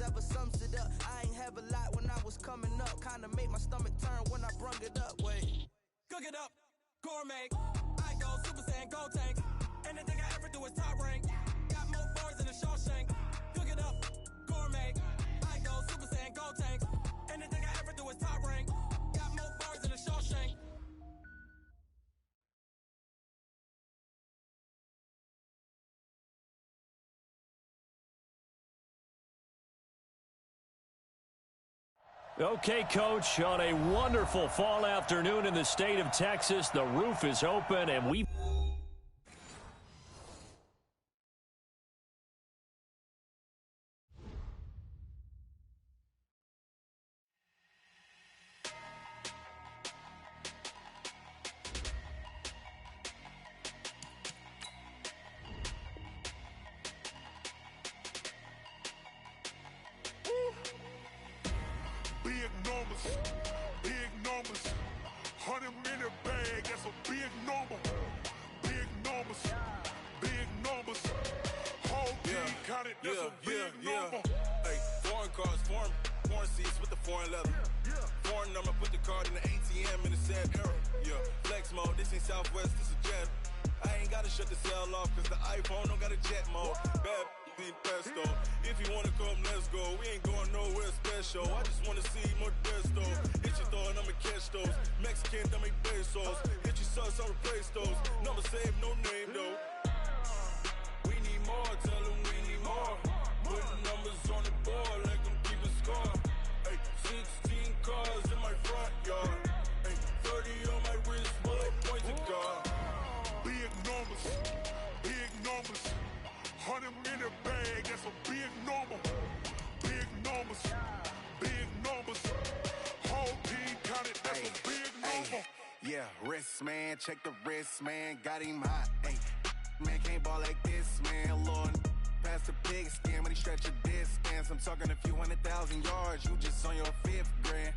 whatever sums it up. I ain't have a lot when I was coming up. Kinda made my stomach turn when I brung it up. Wait. Cook it up, gourmet. I go Super Saiyan, gold tank. Anything I ever do is top rank. Got more bars than a Shawshank. Cook it up, gourmet. I go Super Saiyan, gold tank. Anything I ever do is top rank. Got more bars than a Shawshank. Okay, Coach, on a wonderful fall afternoon in the state of Texas, the roof is open, and we... Big numbers, 100-minute bag, that's a big number. Big numbers, whole team counted, that's a big number. Hey, foreign cars, foreign seats with the foreign leather. Foreign number, put the card in the ATM in the sad era. Yeah, flex mode, this ain't Southwest, this is Jet. I ain't gotta shut the cell off, cause the iPhone don't got a jet mode. Bad need pesto. If you wanna come, let's go. We ain't going nowhere special. I just wanna see more desto. Hit your throw and I'ma catch those. Mexican, I make pesos. Hit your sus, I'll replace those. Number save, no name though. We need more, tell them we need more. Putting numbers on the board, like them keep a score. Hey, 16 cars in my front yard. Hey, 30 on my wrist, bullet point to God. Big numbers, 100-minute bag, that's a big number. Big numbers, whole team counted, that's a big number. Yeah, wrist man, check the wrist man, got him hot. Ay, man can't ball like this, man. Lord, pass the pig skin when he stretch a distance. I'm talking a few 100,000 yards, you just on your 5th grand.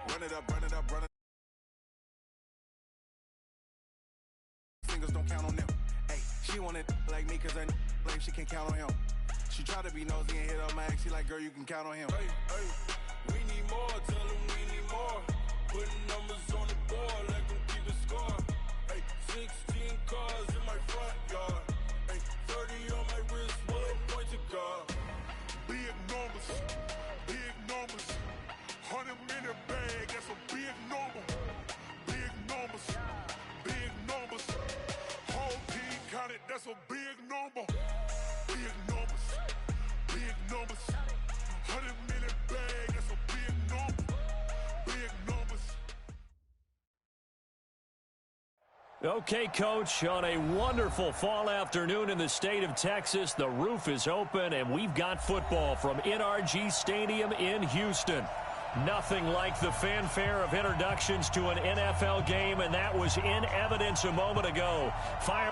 Run it up, run it up, run it up. Singles don't count on them. Ay, she wanted like me cause I like she can count on him. She tried to be nosy and hit up my ex. She like, girl, you can count on him. Hey, we need more, tell them we need more. Putting numbers on the board, like them keep a score. Hey, 16 cars in my front yard. Hey, 30 on my wrist, bullet point to God. Big numbers, 100-minute bag, that's a big number. Big numbers, whole team counted, that's a big number. Big numbers, 100-minute bag, that's a big number. Big numbers. Okay, Coach, on a wonderful fall afternoon in the state of Texas, the roof is open, and we've got football from NRG Stadium in Houston. Nothing like the fanfare of introductions to an NFL game, and that was in evidence a moment ago. Fire.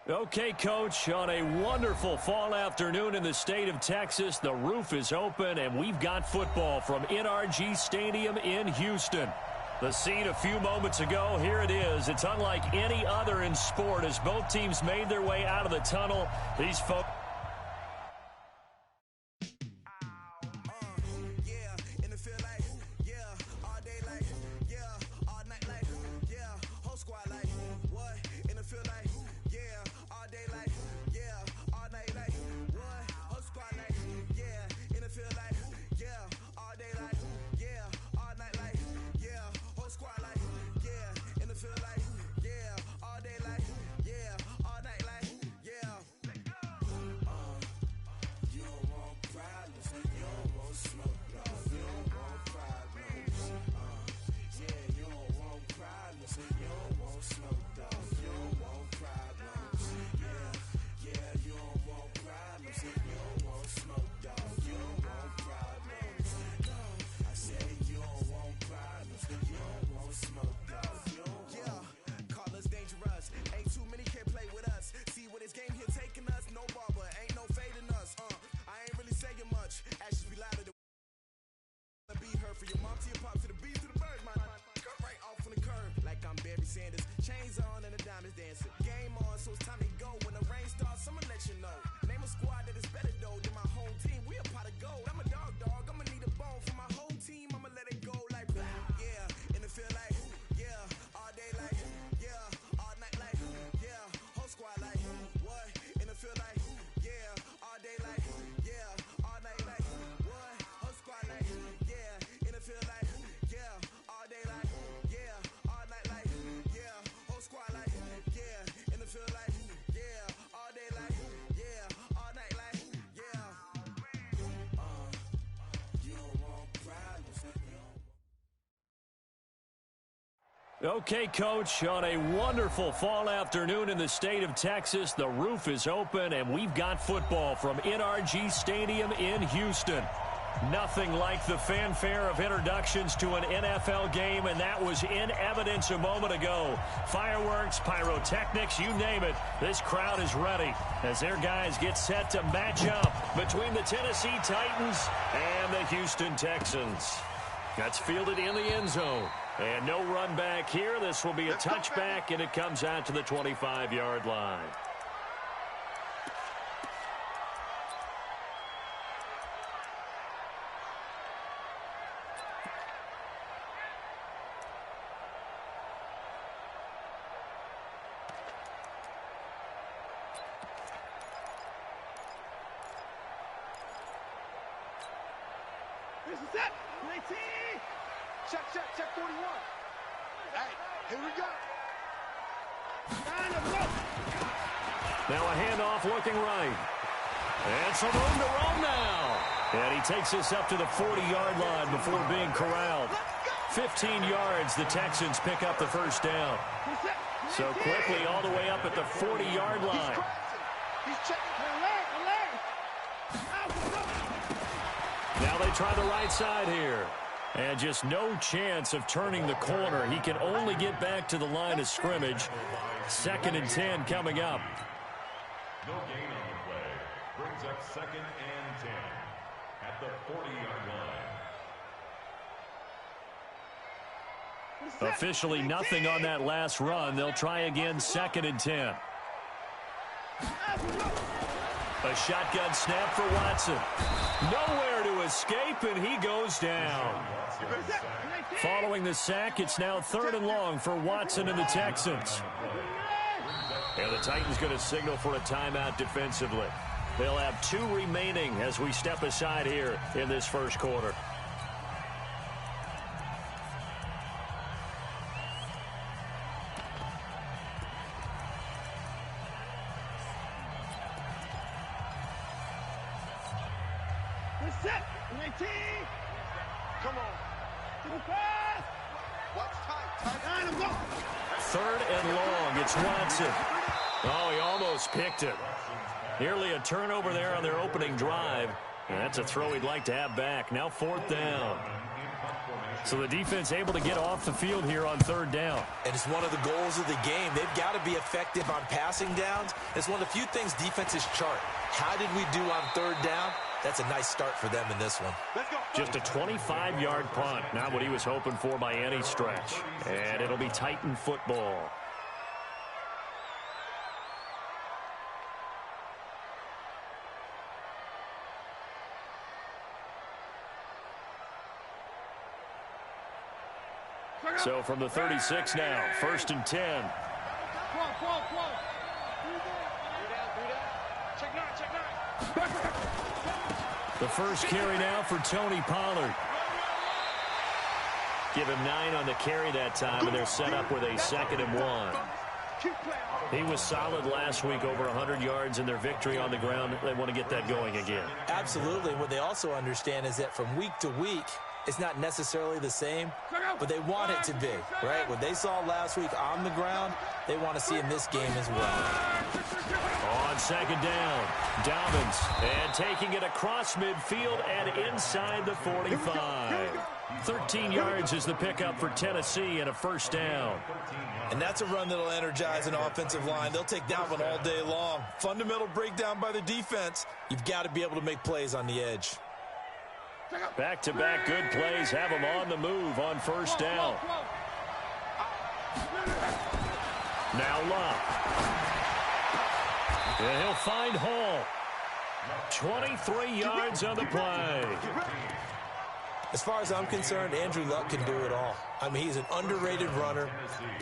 Okay, Coach, on a wonderful fall afternoon in the state of Texas, the roof is open, and we've got football from NRG Stadium in Houston. The scene a few moments ago, here it is. It's unlike any other in sport as both teams made their way out of the tunnel. These folks... Okay, Coach, on a wonderful fall afternoon in the state of Texas, the roof is open, and we've got football from NRG Stadium in Houston. Nothing like the fanfare of introductions to an NFL game, and that was in evidence a moment ago. Fireworks, pyrotechnics, you name it, this crowd is ready as their guys get set to match up between the Tennessee Titans and the Houston Texans. That's fielded in the end zone. And no run back here. This will be a touchback, and it comes out to the 25-yard line. This is it. 19. Check 41. Hey, here we go. Now a handoff looking right. And some room to roam now. And he takes us up to the 40-yard line before being corralled. 15 yards, the Texans pick up the first down. So quickly all the way up at the 40-yard line. He's checking. Now they try the right side here. And just no chance of turning the corner. He can only get back to the line of scrimmage. 2nd and 10 coming up. No gain on the play. Brings up 2nd and 10 at the 40-yard line. Officially nothing on that last run. They'll try again, 2nd and 10. A shotgun snap for Watson. Nowhere to escape, and he goes down. Following the sack, it's now 3rd and long for Watson and the Texans. And the Titans going to signal for a timeout defensively. They'll have 2 remaining as we step aside here in this first quarter. Set. 19. Come on. To the pass. Watch time. Go. 3rd and long. It's Watson. Oh, he almost picked it. Nearly a turnover there on their opening drive. And that's a throw he'd like to have back. Now 4th down. So the defense able to get off the field here on 3rd down. And it's one of the goals of the game. They've got to be effective on passing downs. It's one of the few things defenses chart. How did we do on 3rd down? That's a nice start for them in this one. Just a 25-yard punt. Not what he was hoping for by any stretch. And it'll be Titan football. So from the 36 now, 1st and 10. The first carry now for Tony Pollard. Give him 9 on the carry that time, and they're set up with a 2nd and 1. He was solid last week, over 100 yards in their victory on the ground. They want to get that going again. Absolutely. What they also understand is that from week to week, it's not necessarily the same, but they want it to be, right? What they saw last week on the ground, they want to see in this game as well. On 2nd down, Dobbins, and taking it across midfield and inside the 45. 13 yards is the pickup for Tennessee and a 1st down. And that's a run that'll energize an offensive line. They'll take that one all day long. Fundamental breakdown by the defense. You've got to be able to make plays on the edge. Back-to-back good plays have him on the move on 1st down. Now Love. And he'll find Hall. 23 yards on the play. As far as I'm concerned, Andrew Luck can do it all. I mean, he's an underrated runner,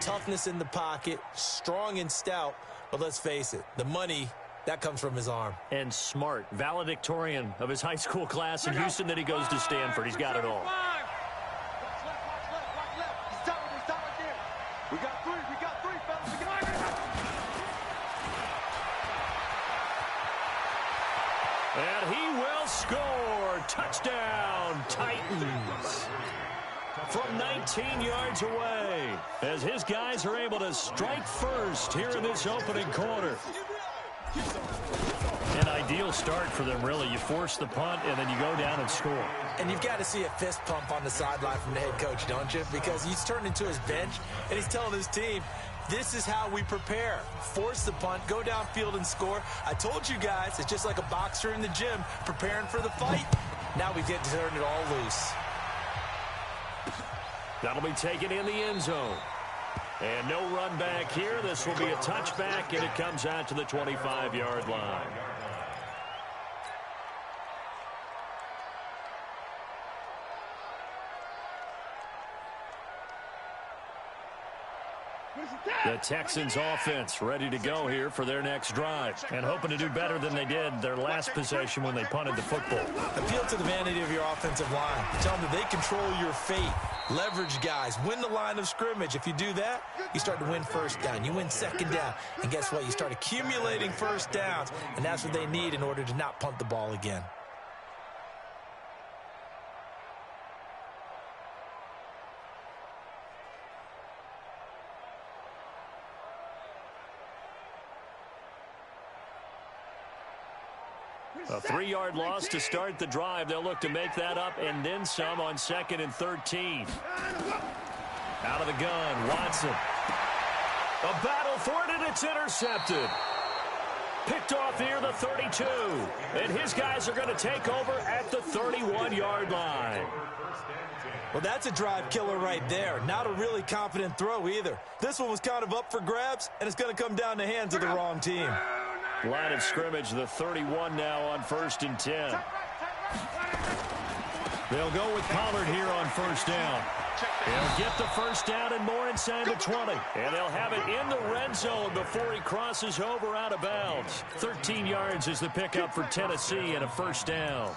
toughness in the pocket, strong and stout, but let's face it, the money, that comes from his arm. And smart, valedictorian of his high school class in Houston, then he goes to Stanford. He's got it all. We got three, fellas. And he will score. Touchdown, Titans. From 19 yards away, as his guys are able to strike first here in this opening quarter. An ideal start for them, really. You force the punt, and then you go down and score. And you've got to see a fist pump on the sideline from the head coach, don't you? Because he's turned into his bench, and he's telling his team, this is how we prepare. Force the punt, go downfield and score. I told you guys, it's just like a boxer in the gym preparing for the fight. Now we get to turn it all loose. That'll be taken in the end zone. And no run back here. This will be a touchback, and it comes out to the 25-yard line. The Texans offense ready to go here for their next drive and hoping to do better than they did their last possession when they punted the football. Appeal to the vanity of your offensive line. Tell them that they control your fate. Leverage guys. Win the line of scrimmage. If you do that, you start to win 1st down. You win 2nd down. And guess what? You start accumulating 1st downs, and that's what they need in order to not punt the ball again. A 3-yard loss to start the drive. They'll look to make that up and then some on 2nd and 13. Out of the gun, Watson. A battle for it, and it's intercepted. Picked off here, the 32. And his guys are going to take over at the 31-yard line. Well, that's a drive killer right there. Not a really confident throw either. This one was kind of up for grabs, and it's going to come down the hands of the wrong team. Line of scrimmage, the 31 now on 1st and 10. They'll go with Pollard here on 1st down. They'll get the 1st down and more inside the 20. And they'll have it in the red zone before he crosses over out of bounds. 13 yards is the pickup for Tennessee and a 1st down.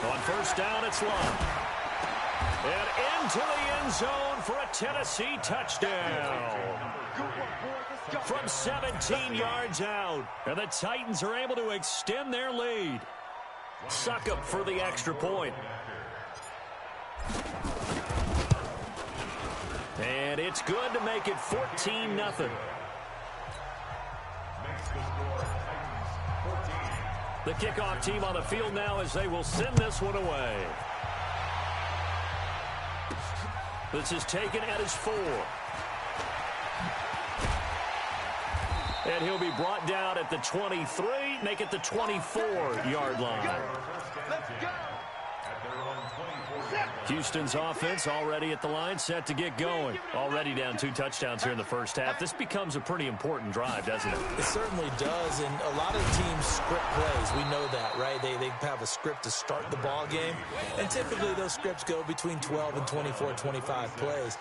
On 1st down, it's Love. And into the end zone for a Tennessee touchdown. From 17 yards out. And the Titans are able to extend their lead. Succop for the extra point. And it's good to make it 14-0. The kickoff team on the field now as they will send this one away. This is taken at his 4. And he'll be brought down at the 23, make it the 24-yard line. Let's go. Houston's offense already at the line, set to get going. Already down 2 touchdowns here in the first half. This becomes a pretty important drive, doesn't it? It certainly does, and a lot of teams script plays. We know that, right? They have a script to start the ball game, and typically those scripts go between 12 and 24, 25 plays.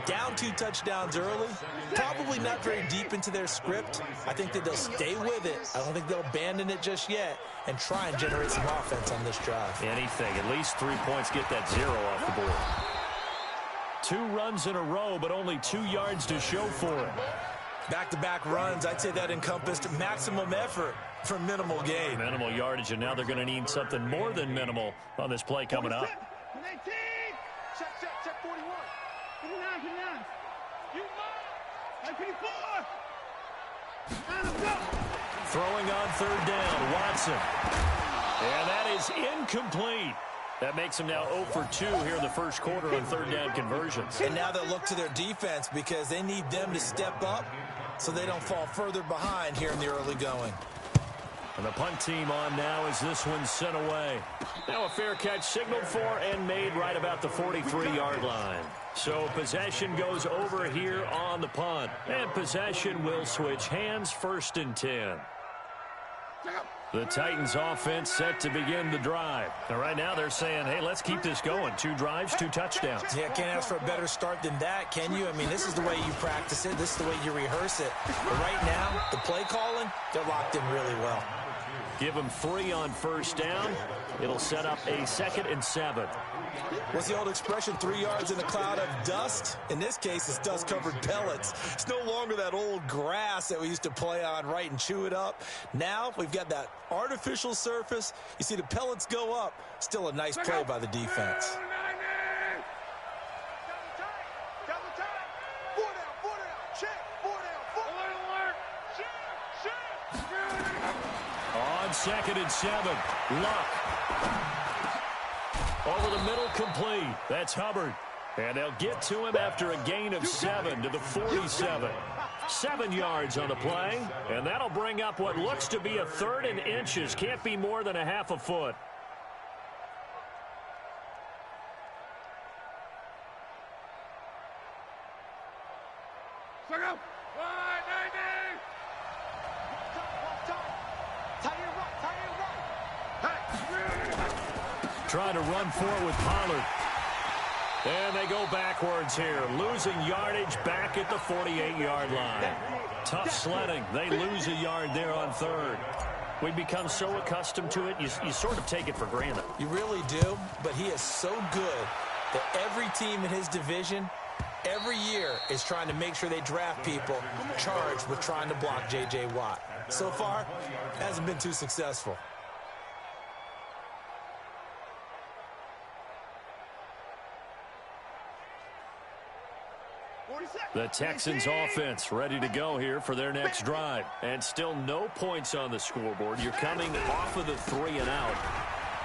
Down 2 touchdowns early, probably not very deep into their script. I think that they'll stay with it. I don't think they'll abandon it just yet and try and generate some offense on this drive. Anything, at least 3 points, get that 0 off the board. 2 runs in a row, but only 2 yards to show for it. Back-to-back runs, I'd say that encompassed maximum effort for minimal gain. Minimal yardage, and now they're going to need something more than minimal on this play coming up. Check 41. 59. You mark. 54. Throwing on 3rd down, Watson. And that is incomplete. That makes them now 0 for 2 here in the first quarter on 3rd down conversions. And now they'll look to their defense because they need them to step up so they don't fall further behind here in the early going. And the punt team on now as this one's sent away. Now a fair catch signaled for and made right about the 43-yard line. So possession goes over here on the punt. And possession will switch hands, 1st and 10. The Titans offense set to begin the drive. And right now they're saying, hey, let's keep this going. 2 drives, 2 touchdowns. Yeah, can't ask for a better start than that, can you? I mean, this is the way you practice it. This is the way you rehearse it. But right now, the play calling, they're locked in really well. Give them 3 on 1st down. It'll set up a 2nd and 7. What's the old expression, 3 yards in a cloud of dust? In this case, it's dust-covered pellets. It's no longer that old grass that we used to play on, right, and chew it up. Now we've got that artificial surface. You see the pellets go up. Still a nice play by the defense. On 2nd and 7, Luck. Over the middle, complete. That's Hubbard. And they'll get to him after a gain of 7 to the 47. 7 yards on the play. And that'll bring up what looks to be a 3rd and inches. Can't be more than a half a foot. Trying to run for it with Pollard. And they go backwards here, losing yardage back at the 48-yard line. Tough sledding. They lose a yard there on 3rd. We become so accustomed to it, you sort of take it for granted. You really do, but he is so good that every team in his division every year is trying to make sure they draft people charged with trying to block J.J. Watt. So far, hasn't been too successful. The Texans offense ready to go here for their next drive. And still no points on the scoreboard. You're coming off of the 3 and out.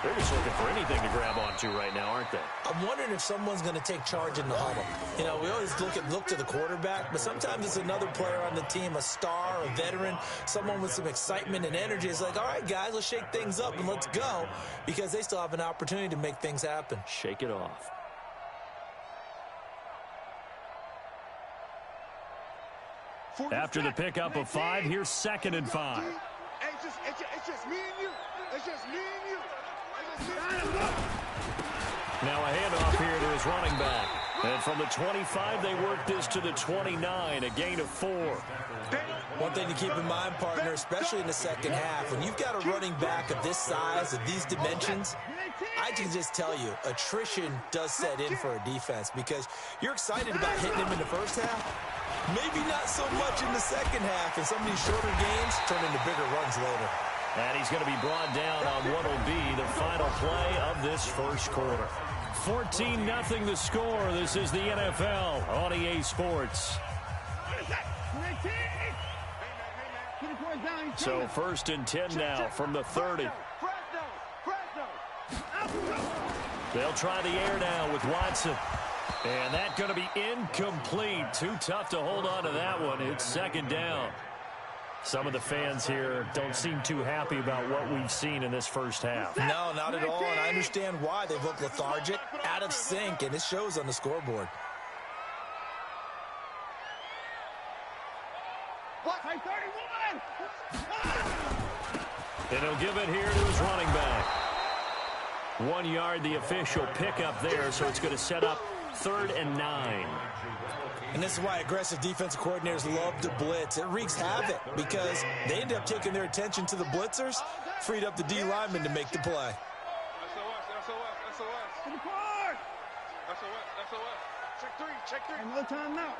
They're just looking for anything to grab onto right now, aren't they? I'm wondering if someone's going to take charge in the huddle. You know, we always look to the quarterback, but sometimes it's another player on the team, a star, a veteran, someone with some excitement and energy. It's like, all right, guys, let's shake things up and let's go, because they still have an opportunity to make things happen. Shake it off. After the pickup of 5, here's 2nd and 5. It's just me and you. It's just me and you. Now a handoff here to his running back. And from the 25, they work this to the 29, a gain of 4. One thing to keep in mind, partner, especially in the second half, when you've got a running back of this size, of these dimensions, I can just tell you, attrition does set in for a defense because you're excited about hitting him in the first half. Maybe not so much in the second half, and some of these shorter games turn into bigger runs later. And he's going to be brought down on what will be the final play of this first quarter. 14-0 the score. This is the NFL on EA Sports. So 1st and 10 now from the 30. They'll try the air now with Watson. And that's going to be incomplete. Too tough to hold on to that one. It's 2nd down. Some of the fans here don't seem too happy about what we've seen in this first half. No, not at all, and I understand why. They've looked lethargic, out of sync, and it shows on the scoreboard. And he'll give it here to his running back. 1 yard, the official pickup there, so it's going to set up 3rd and 9. And this is why aggressive defensive coordinators love to blitz. It wreaks havoc because they end up taking their attention to the blitzers, freed up the D lineman to make the play. Check 3. No time now.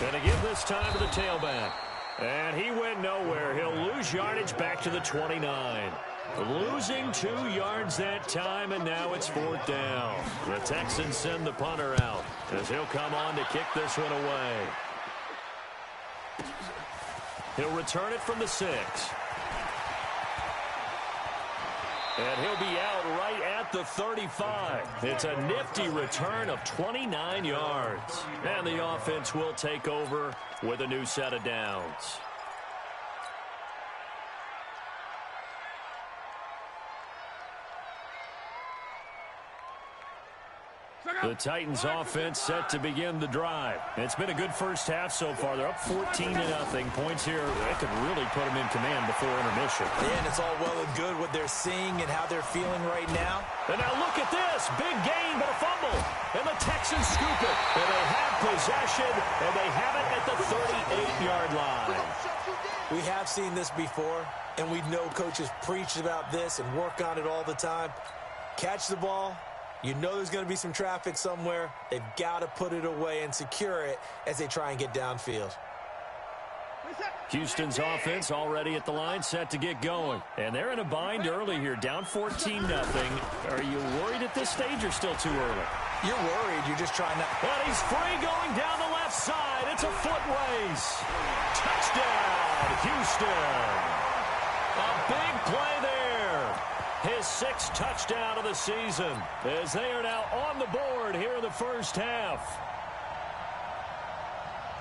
Going to give this time to the tailback. And he went nowhere. He'll lose yardage back to the 29. Losing 2 yards that time, and now it's 4th down. The Texans send the punter out as he'll come on to kick this one away. He'll return it from the 6. And he'll be out right at the 35. It's a nifty return of 29 yards. And the offense will take over with a new set of downs. The Titans offense set to begin the drive. It's been a good first half so far. They're up 14-0. Points here, they could really put them in command before intermission. Yeah, and it's all well and good what they're seeing and how they're feeling right now. And now look at this. Big gain, but a fumble. And the Texans scoop it. And they have possession, and they have it at the 38-yard line. We have seen this before, and we know coaches preach about this and work on it all the time. Catch the ball. You know there's going to be some traffic somewhere. They've got to put it away and secure it as they try and get downfield. Houston's offense already at the line, set to get going. And they're in a bind early here, down 14-0. Are you worried at this stage or still too early? You're worried. You're just trying to... And he's free going down the left side. It's a foot race. Touchdown, Houston. A big play there. His 6th touchdown of the season as they are now on the board here in the first half.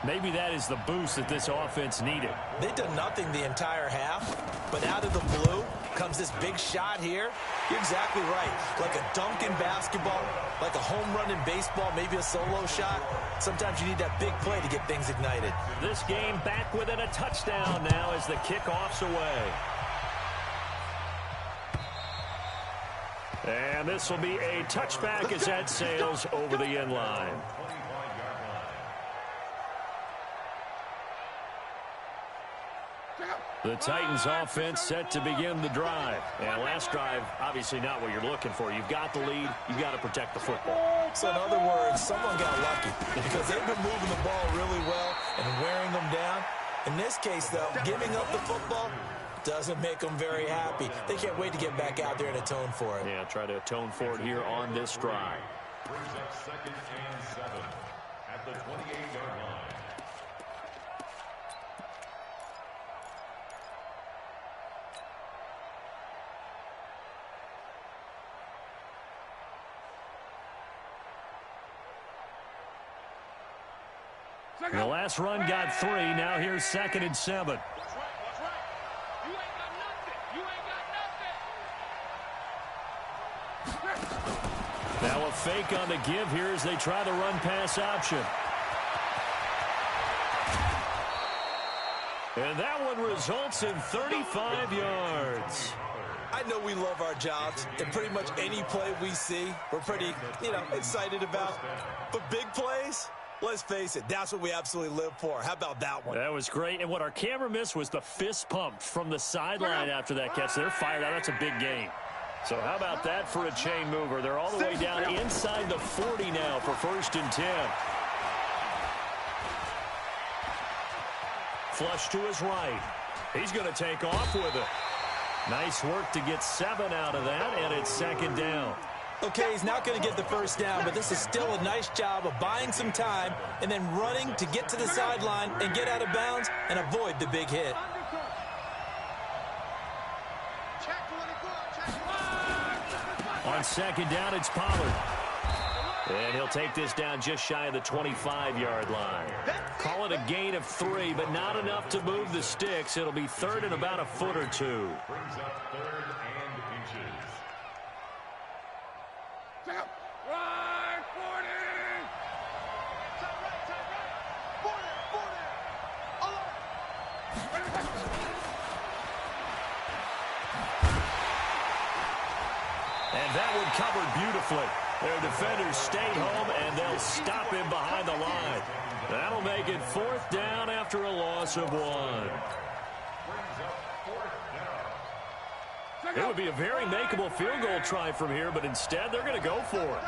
Maybe that is the boost that this offense needed. They've done nothing the entire half, but out of the blue comes this big shot here. You're exactly right. Like a dunk in basketball, like a home run in baseball, maybe a solo shot. Sometimes you need that big play to get things ignited. This game back within a touchdown now as the kickoff's away. And this will be a touchback as that sails over the end line. The Titans offense set to begin the drive. And last drive, obviously not what you're looking for. You've got the lead. You've got to protect the football. So in other words, someone got lucky because they've been moving the ball really well and wearing them down. In this case, though, giving up the football doesn't make them very happy. They can't wait to get back out there and atone for it. Yeah, try to atone for it here on this drive. Brings up 2nd and 7 at the 28-yard line. The last run got 3. Now here's 2nd and 7. Now a fake on the give here as they try the run-pass option. And that one results in 35 yards. I know we love our jobs, and pretty much any play we see, we're pretty, excited about. But big plays, let's face it, that's what we absolutely live for. How about that one? That was great. And what our camera missed was the fist pump from the sideline after that catch. They're fired out. That's a big gain. So how about that for a chain mover? They're all the way down inside the 40 now for 1st and 10. Flush to his right. He's going to take off with it. Nice work to get 7 out of that, and it's 2nd down. Okay, he's not going to get the first down, but this is still a nice job of buying some time and then running to get to the sideline and get out of bounds and avoid the big hit. On second down, it's Pollard. And he'll take this down just shy of the 25-yard line. Call it a gain of 3, but not enough to move the sticks. It'll be third and about a foot or two. Brings up third and inches. Right, 40! And that one covered beautifully. Their defenders stayed home, and they'll stop him behind the line. That'll make it fourth down after a loss of 1. It would be a very makeable field goal try from here, but instead they're going to go for it.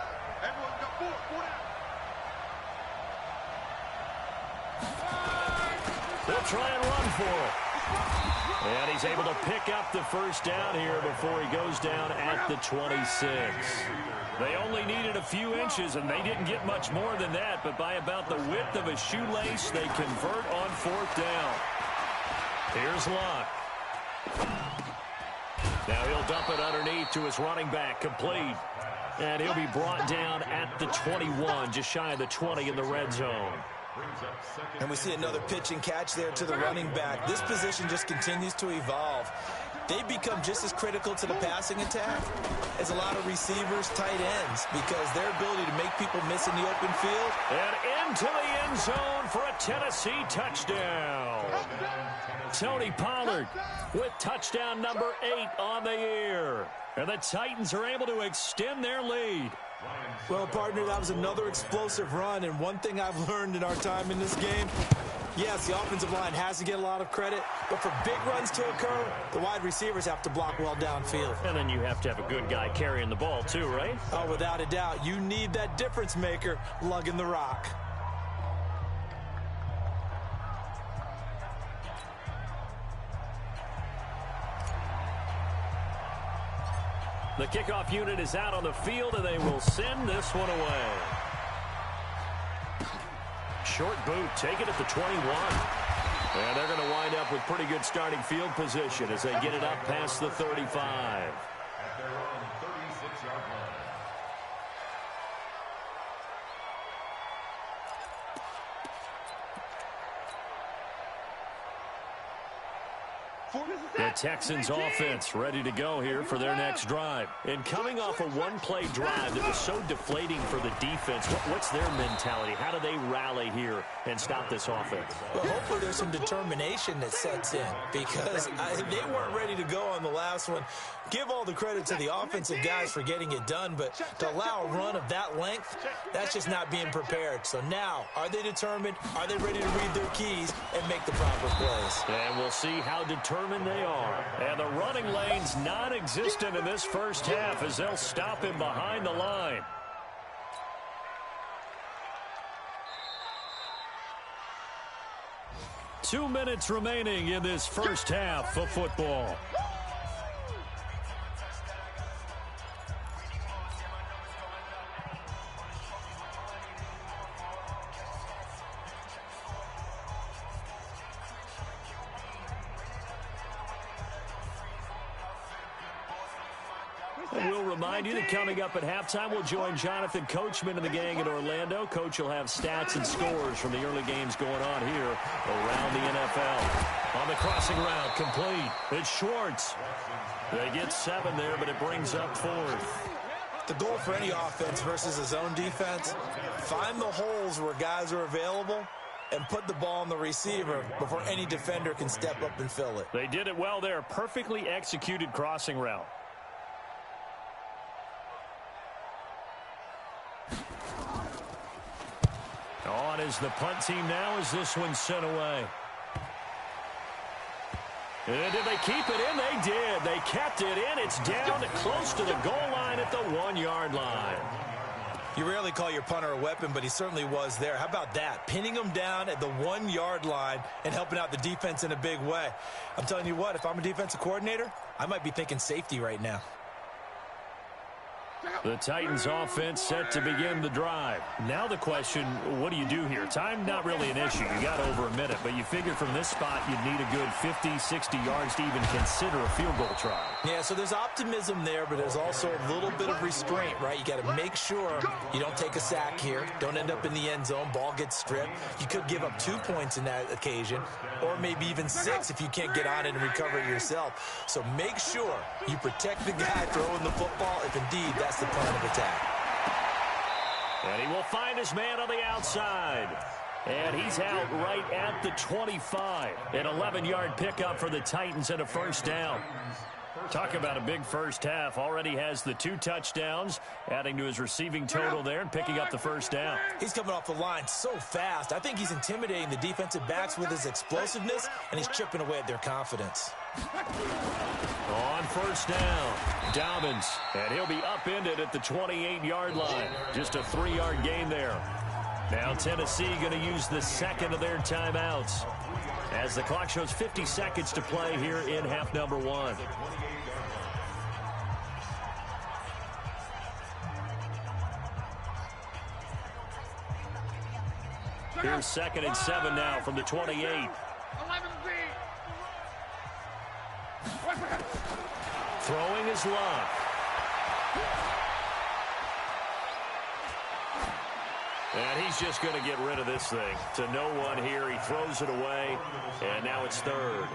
They'll try and run for it. And he's able to pick up the first down here before he goes down at the 26. They only needed a few inches, and they didn't get much more than that, but by about the width of a shoelace, they convert on fourth down. Here's Luck. Now he'll dump it underneath to his running back, complete. And he'll be brought down at the 21, just shy of the 20 in the red zone. And we see another pitch and catch there to the running back. This position just continues to evolve. They become just as critical to the passing attack as a lot of receivers, tight ends, because their ability to make people miss in the open field. And into the end zone for a Tennessee touchdown. Tony Pollard with touchdown number 8 on the year. And the Titans are able to extend their lead. Well, partner, that was another explosive run, and one thing I've learned in our time in this game, yes, the offensive line has to get a lot of credit, but for big runs to occur, the wide receivers have to block well downfield. And then you have to have a good guy carrying the ball too, right? Oh, without a doubt. You need that difference maker lugging the rock. The kickoff unit is out on the field, and they will send this one away. Short boot, take it at the 21. And they're going to wind up with pretty good starting field position as they get it up past the 35. At their own 36-yard line. The Texans offense ready to go here for their next drive. And coming off a one-play drive that was so deflating for the defense, what's their mentality? How do they rally here and stop this offense? Well, hopefully there's some determination that sets in, because they weren't ready to go on the last one. Give all the credit to the offensive guys for getting it done, but to allow a run of that length, that's just not being prepared. So now, are they determined? Are they ready to read their keys and make the proper plays? And we'll see how determined they are. And the running lane's non-existent in this first half as they'll stop him behind the line. Two minutes remaining in this first half of football. And we'll remind you that coming up at halftime, we'll join Jonathan Coachman and the gang in Orlando. Coach will have stats and scores from the early games going on here around the NFL. On the crossing route, complete. It's Schwartz. They get 7 there, but it brings up 4th. The goal for any offense versus a zone defense, find the holes where guys are available and put the ball on the receiver before any defender can step up and fill it. They did it well there. Perfectly executed crossing route. On is the punt team now as this one's sent away. And did they keep it in? They did. They kept it in. It's down close to the goal line at the 1-yard line. You rarely call your punter a weapon, but he certainly was there. How about that? Pinning him down at the 1-yard line and helping out the defense in a big way. I'm telling you what, if I'm a defensive coordinator, I might be thinking safety right now. The Titans offense set to begin the drive. Now the question, what do you do here? Time not really an issue. You got over a minute, but you figure from this spot you'd need a good 50, 60 yards to even consider a field goal try. Yeah, so there's optimism there, but there's also a little bit of restraint, right? You got to make sure you don't take a sack here. Don't end up in the end zone. Ball gets stripped. You could give up 2 points in that occasion, or maybe even 6 if you can't get on it and recover it yourself. So make sure you protect the guy throwing the football if indeed that's the plan of attack. And he will find his man on the outside. And he's out right at the 25. An 11-yard pickup for the Titans and a first down. Talk about a big first half. Already has the 2 touchdowns, adding to his receiving total there and picking up the first down. He's coming off the line so fast. I think he's intimidating the defensive backs with his explosiveness, and he's chipping away at their confidence. On first down, Dobbins, and he'll be upended at the 28-yard line. Just a 3-yard gain there. Now Tennessee going to use the second of their timeouts as the clock shows 50 seconds to play here in half number 1. Here's 2nd and 7 now from the 28. Throwing is Love. And he's just going to get rid of this thing. To no one here. He throws it away, and now it's 3rd.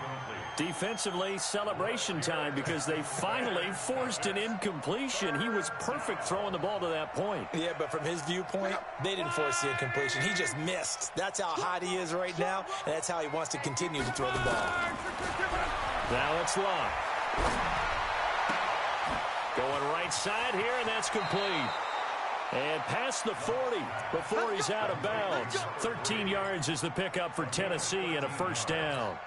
Defensively, celebration time because they finally forced an incompletion. He was perfect throwing the ball to that point. Yeah, but from his viewpoint, they didn't force the incompletion. He just missed. That's how hot he is right now, and that's how he wants to continue to throw the ball. Now it's Love. Going right side here, and that's complete. And past the 40 before he's out of bounds. 13 yards is the pickup for Tennessee and a first down.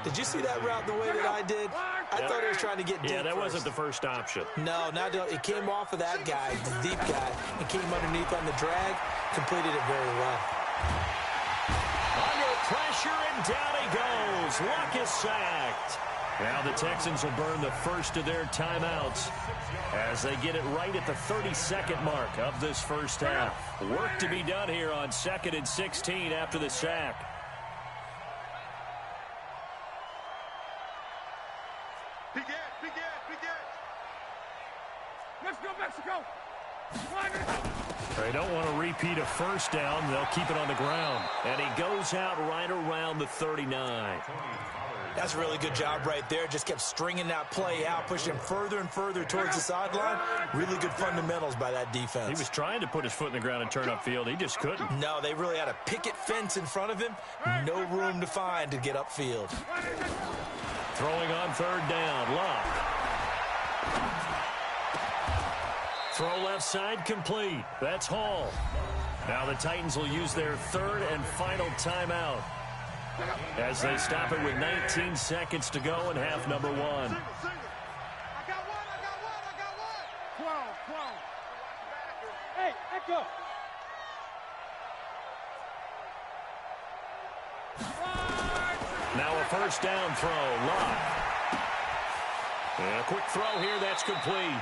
Did you see that route the way that I did? I thought he was trying to get deep. Yeah, that first. wasn't the first option. No, it came off of that guy, the deep guy, and came underneath on the drag, completed it very well. Under pressure, and down he goes. Luck is sacked. Now the Texans will burn the first of their timeouts as they get it right at the 32nd mark of this first half. Work to be done here on 2nd and 16 after the sack. Let's go, Mexico! They don't want to repeat a first down. They'll keep it on the ground. And he goes out right around the 39. That's a really good job right there. Just kept stringing that play out, pushing him further and further towards the sideline. Really good fundamentals by that defense. He was trying to put his foot in the ground and turn upfield. He just couldn't. No, they really had a picket fence in front of him. No room to find to get upfield. Throwing on 3rd down. Love. Throw left side complete. That's Hall. Now the Titans will use their 3rd and final timeout as they stop it with 19 seconds to go in half number 1. I got one. 12. Hey, Echo. Now a first down throw. Love. And a quick throw here. That's complete.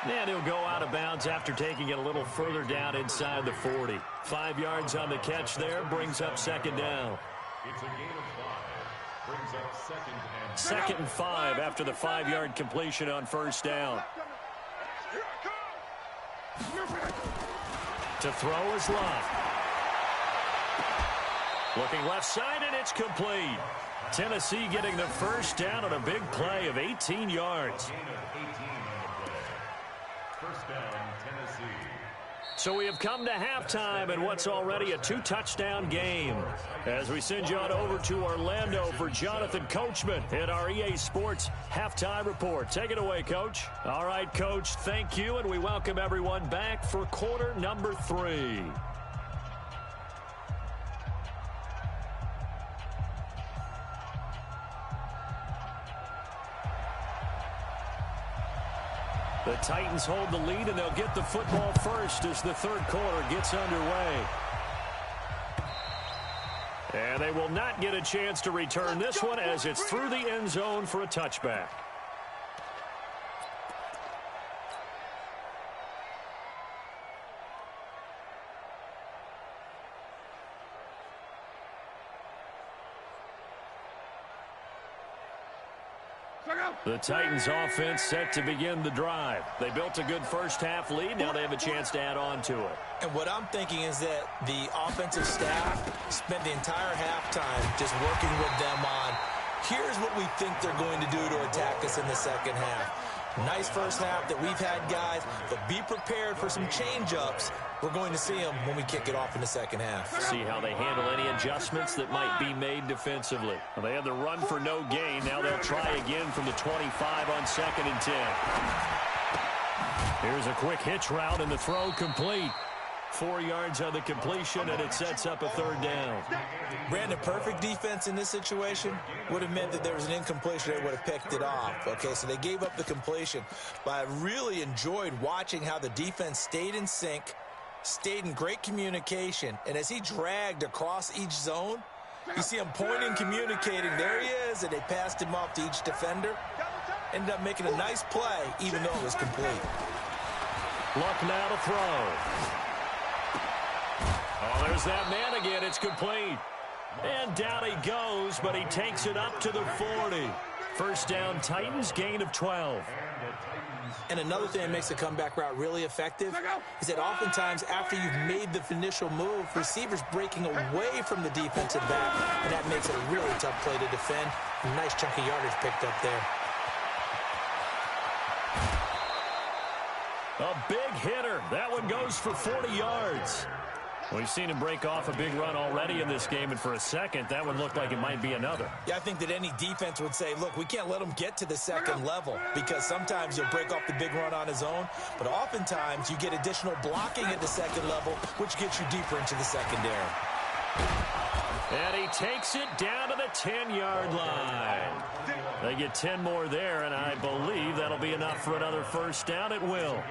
And he'll go out of bounds after taking it a little further down inside the 40. 5 yards on the catch there. Brings up 2nd down. It's a gain of 5. Brings up 2nd and 5 after the 5-yard completion on first down. To throw is Love. Looking left side, and it's complete. Tennessee getting the first down on a big play of 18 yards. First down, Tennessee. So we have come to halftime in what's already a 2-touchdown game. As we send you on over to Orlando for Jonathan Coachman in our EA Sports Halftime Report. Take it away, Coach. All right, Coach, thank you, and we welcome everyone back for quarter number 3. The Titans hold the lead, and they'll get the football first as the 3rd quarter gets underway. And they will not get a chance to return this one as it's through the end zone for a touchback. The Titans offense set to begin the drive. They built a good first half lead. Now they have a chance to add on to it. And what I'm thinking is that the offensive staff spent the entire halftime just working with them on, here's what we think they're going to do to attack us in the second half. Nice first half that we've had, guys, but be prepared for some change-ups. We're going to see them when we kick it off in the second half. See how they handle any adjustments that might be made defensively. Well, they had the run for no gain. Now they'll try again from the 25 on 2nd and 10. Here's a quick hitch route, and the throw complete. 4 yards on the completion, and it sets up a 3rd down. Brandon, perfect defense in this situation would have meant that there was an incompletion. They would have picked it off. Okay, so they gave up the completion. But I really enjoyed watching how the defense stayed in sync, stayed in great communication, and as he dragged across each zone, you see him pointing, communicating. There he is, and they passed him off to each defender. Ended up making a nice play, even though it was complete. Luck now to throw. Oh, there's that man again. It's complete. And down he goes, but he takes it up to the 40. First down, Titans, gain of 12. And another thing that makes the comeback route really effective is that oftentimes after you've made the initial move, receivers breaking away from the defensive back, and that makes it a really tough play to defend. A nice chunk of yardage picked up there. A big hitter. That one goes for 40 yards. We've seen him break off a big run already in this game, and for a second, that one looked like it might be another. Yeah, I think that any defense would say, look, we can't let him get to the second level, because sometimes he'll break off the big run on his own, but oftentimes you get additional blocking at the second level, which gets you deeper into the secondary. And he takes it down to the 10-yard line. They get 10 more there, and I believe that'll be enough for another first down. It will.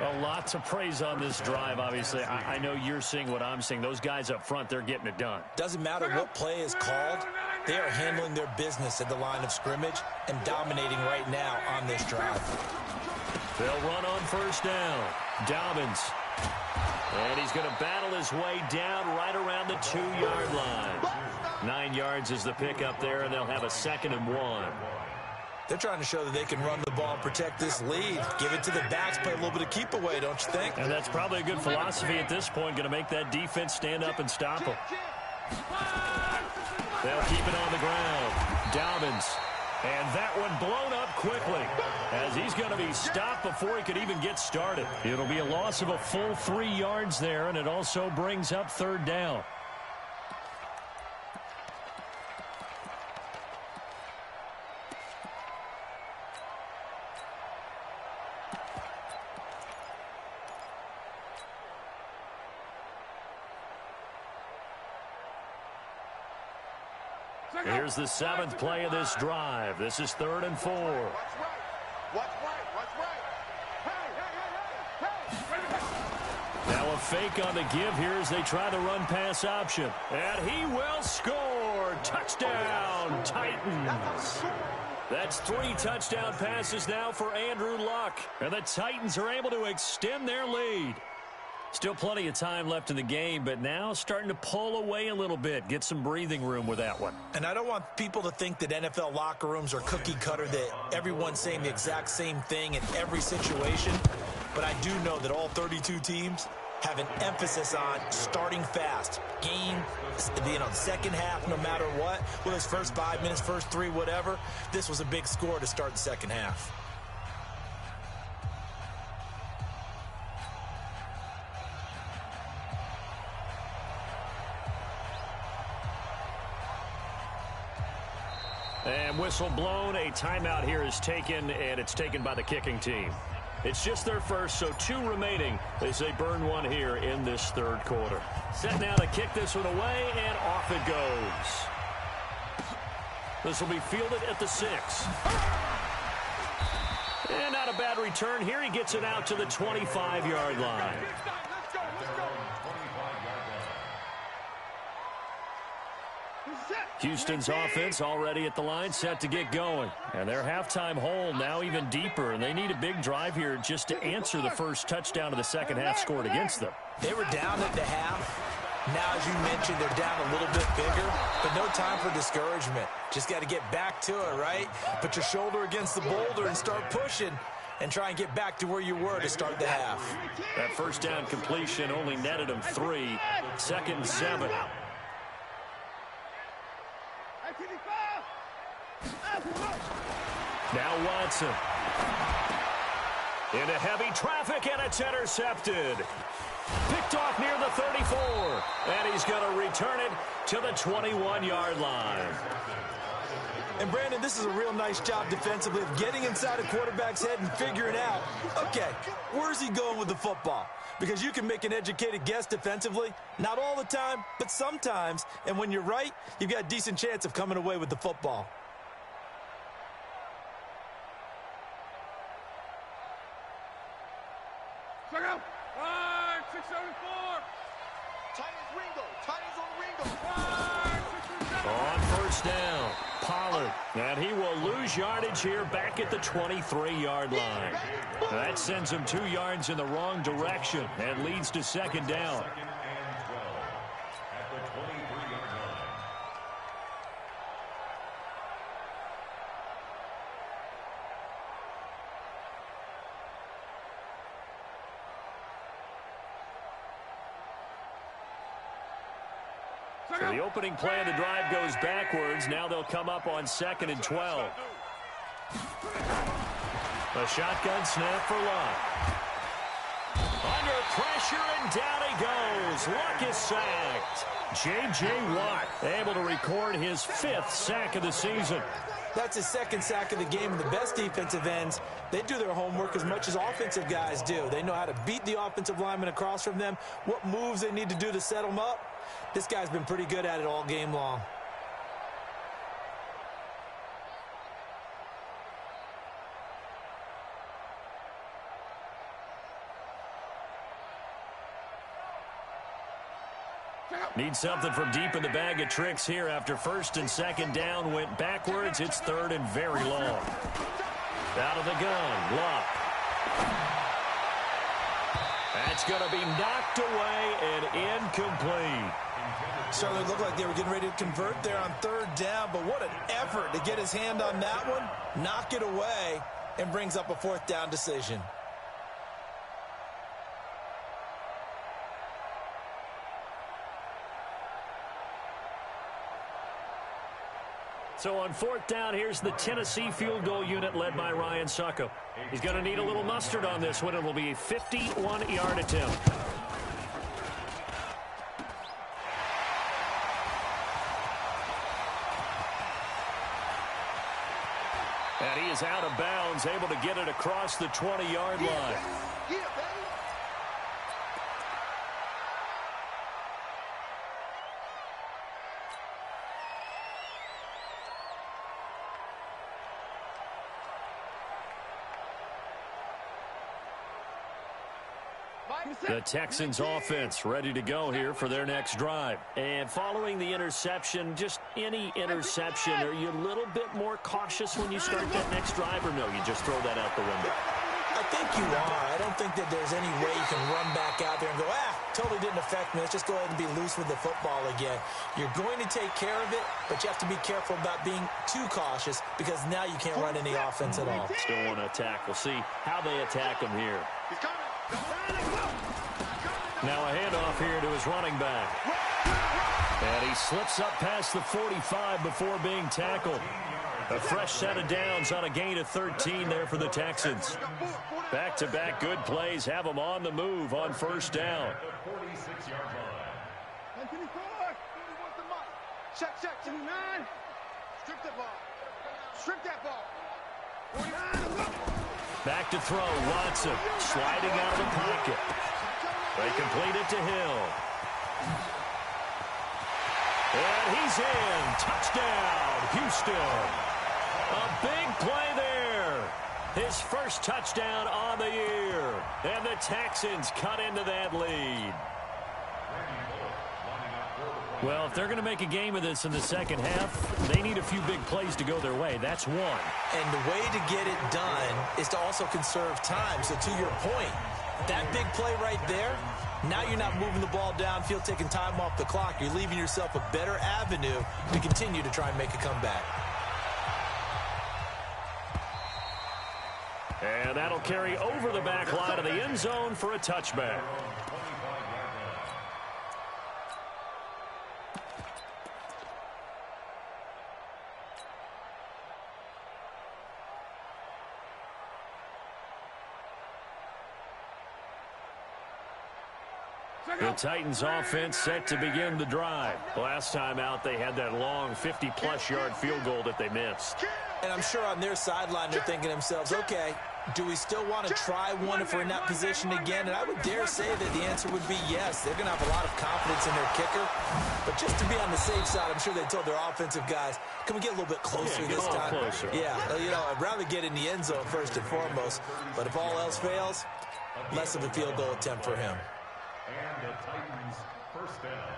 A lot to praise on this drive, obviously. I know you're seeing what I'm seeing. Those guys up front, they're getting it done. Doesn't matter what play is called. They are handling their business at the line of scrimmage and dominating right now on this drive. They'll run on first down. Dobbins. And he's going to battle his way down right around the 2-yard line. 9 yards is the pickup there, and they'll have a 2nd and 1. They're trying to show that they can run the ball and protect this lead. Give it to the backs, play a little bit of keep away, don't you think? And that's probably a good philosophy at this point, going to make that defense stand up and stop them. They'll keep it on the ground. Dobbins. And that one blown up quickly as he's going to be stopped before he could even get started. It'll be a loss of a full 3 yards there, and it also brings up 3rd down. Here's the 7th play of this drive. This is 3rd and 4. What's right? Hey! Now a fake on the give here as they try the run-pass option. And he will score. Touchdown, Titans. That's 3 touchdown passes now for Andrew Luck. And the Titans are able to extend their lead. Still plenty of time left in the game, but now starting to pull away a little bit. Get some breathing room with that one. And I don't want people to think that NFL locker rooms are cookie cutter, that everyone's saying the exact same thing in every situation. But I do know that all 32 teams have an emphasis on starting fast. Game, the second half, no matter what. Whether it's first 5 minutes, first 3, whatever. This was a big score to start the second half. And whistle blown. A timeout here is taken, and it's taken by the kicking team. It's just their first, so 2 remaining as they burn one here in this 3rd quarter. Set now to kick this one away, and off it goes. This will be fielded at the 6. And not a bad return here. He gets it out to the 25-yard line. Houston's offense already at the line, set to get going. And their halftime hole now even deeper, and they need a big drive here just to answer the first touchdown of the second half scored against them. They were down at the half, Now, as you mentioned, they're down a little bit bigger, but no time for discouragement. Just got to get back to it, right? Put your shoulder against the boulder and start pushing and try and get back to where you were to start the half. That first down completion only netted him 3. 2nd and 7. Now Watson. Into heavy traffic, and it's intercepted. Picked off near the 34. And he's going to return it to the 21-yard line. And, Brandon, this is a real nice job defensively of getting inside a quarterback's head and figuring out, okay, where's he going with the football? Because you can make an educated guess defensively. Not all the time, but sometimes. And when you're right, you've got a decent chance of coming away with the football. Check out. 674. Titans Ringo. Titans on Ringo. On first down, Pollard. And he will lose yardage here back at the 23-yard line. That sends him 2 yards in the wrong direction and leads to 2nd down. So the opening play of the drive goes backwards. Now they'll come up on 2nd and 12. A shotgun snap for Luck. Under pressure, and down he goes. Luck is sacked. J.J. Watt able to record his 5th sack of the season. That's his 2nd sack of the game, and the best defensive ends, they do their homework as much as offensive guys do. They know how to beat the offensive lineman across from them, what moves they need to do to set them up. This guy's been pretty good at it all game long. Need something from deep in the bag of tricks here after 1st and 2nd down went backwards. It's 3rd and very long. Out of the gun, Luck. That's going to be knocked away and incomplete. Certainly looked like they were getting ready to convert there on 3rd down, but what an effort to get his hand on that one, knock it away, and brings up a 4th down decision. So on 4th down, here's the Tennessee field goal unit led by Ryan Suckup. He's going to need a little mustard on this one. It will be a 51-yard attempt. And he is out of bounds, able to get it across the 20-yard line. The Texans offense ready to go here for their next drive. And following the interception, just any interception, are you a little bit more cautious when you start that next drive, or no, you just throw that out the window? I think you are. I don't think that there's any way you can run back out there and go, totally didn't affect me. Let's just go ahead and be loose with the football again. You're going to take care of it, but you have to be careful about being too cautious because now you can't run any offense at all. Still want to attack. We'll see how they attack him here. Now a handoff here to his running back. And he slips up past the 45 before being tackled. A fresh set of downs on a gain of 13 there for the Texans. Back-to-back good plays have them on the move on 1st down. Check. 9. Strip that ball. Strip that ball. 49. Back to throw, Watson sliding out of the pocket. They complete it to Hill. And he's in. Touchdown, Houston. A big play there. His first touchdown on the year. And the Texans cut into that lead. Well, if they're going to make a game of this in the second half, they need a few big plays to go their way. That's one. And the way to get it done is to also conserve time. So to your point, that big play right there, Now you're not moving the ball downfield, taking time off the clock. You're leaving yourself a better avenue to continue to try and make a comeback. And that'll carry over the back line of the end zone for a touchback. The Titans offense set to begin the drive. Last time out, they had that long 50-plus yard field goal that they missed. And I'm sure on their sideline, they're thinking to themselves, okay, do we still want to try one if we're in that position again? And I would dare say that the answer would be yes. They're going to have a lot of confidence in their kicker. But just to be on the safe side, I'm sure they told their offensive guys, can we get a little bit closer this time? Closer. Yeah, you know, I'd rather get in the end zone first and foremost. But if all else fails, less of a field goal attempt for him. And the Titans first down.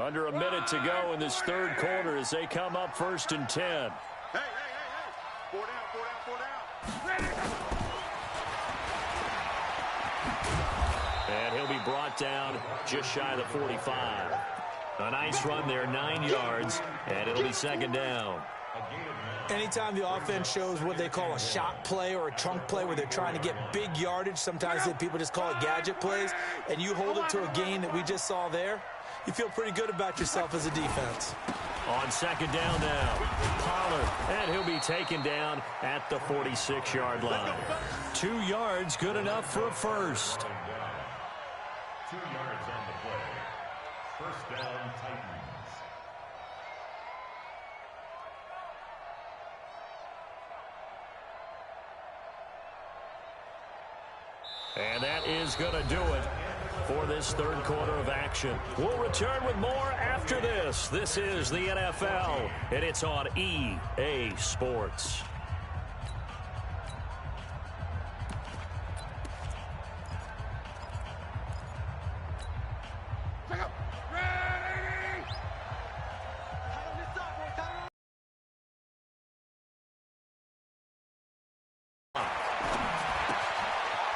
Under a minute to go in this third quarter as they come up 1st and 10. Hey, hey, hey, hey. 4 down, 4 down, 4 down. And he'll be brought down just shy of the 45. A nice run there, 9 yards, and it'll be 2nd down. Anytime the offense shows what they call a shot play or a chunk play where they're trying to get big yardage, sometimes people just call it gadget plays, and you hold it to a gain that we just saw there, you feel pretty good about yourself as a defense. On 2nd down now, Pollard, and he'll be taken down at the 46-yard line. 2 yards, good enough for a first. 2 yards on the play. 1st down, Titans. And that is going to do it for this third quarter of action. We'll return with more after this. This is the NFL, and it's on EA Sports.